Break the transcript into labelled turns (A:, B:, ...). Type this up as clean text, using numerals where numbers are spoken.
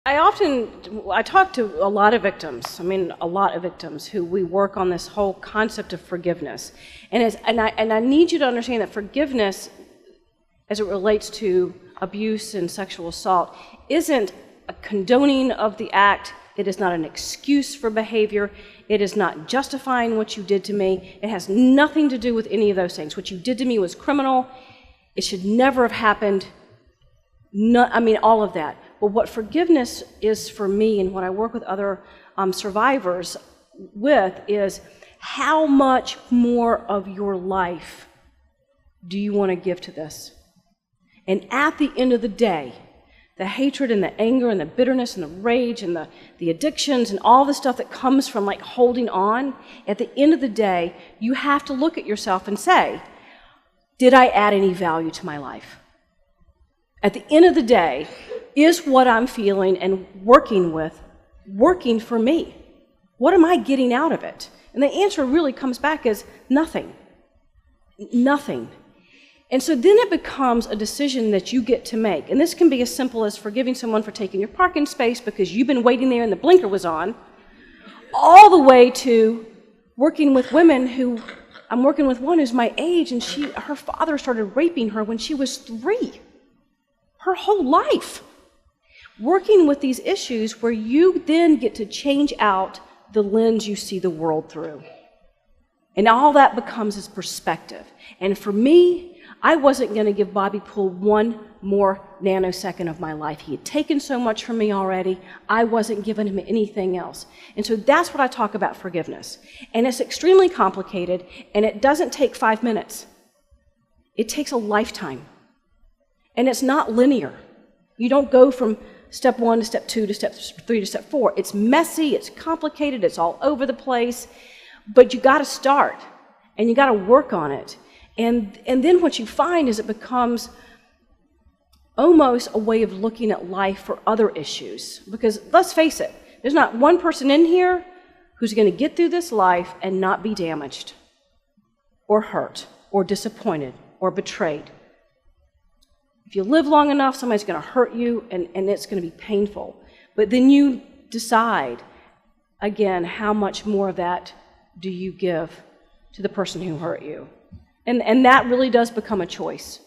A: I talk to a lot of victims, who we work on this whole concept of forgiveness. And I need you to understand that forgiveness, as it relates to abuse and sexual assault, isn't a condoning of the act. It is not an excuse for behavior. It is not justifying what you did to me. It has nothing to do with any of those things. What you did to me was criminal. It should never have happened. All of that. But what forgiveness is for me, and what I work with other survivors with, is how much more of your life do you want to give to this? And at the end of the day, the hatred and the anger and the bitterness and the rage and the addictions and all the stuff that comes from holding on, at the end of the day, you have to look at yourself and say, did I add any value to my life? At the end of the day, is what I'm feeling and working with working for me? What am I getting out of it? And the answer really comes back as nothing. Nothing. And so then it becomes a decision that you get to make. And this can be as simple as forgiving someone for taking your parking space because you've been waiting there and the blinker was on, all the way to working with women who, I'm working with one who's my age, and her father started raping her when she was 3. Her whole life. Working with these issues where you then get to change out the lens you see the world through. And all that becomes is perspective. And for me, I wasn't going to give Bobby Poole one more nanosecond of my life. He had taken so much from me already. I wasn't giving him anything else. And so that's what I talk about forgiveness. And it's extremely complicated, and it doesn't take 5 minutes. It takes a lifetime. And it's not linear. You don't go from step 1 to step 2 to step 3 to step 4. It's messy, it's complicated, it's all over the place. But you got to start, and you got to work on it. And then what you find is it becomes almost a way of looking at life for other issues. Because let's face it, there's not one person in here who's going to get through this life and not be damaged or hurt or disappointed or betrayed. If you live long enough, somebody's going to hurt you, and it's going to be painful. But then you decide, again, how much more of that do you give to the person who hurt you? And that really does become a choice.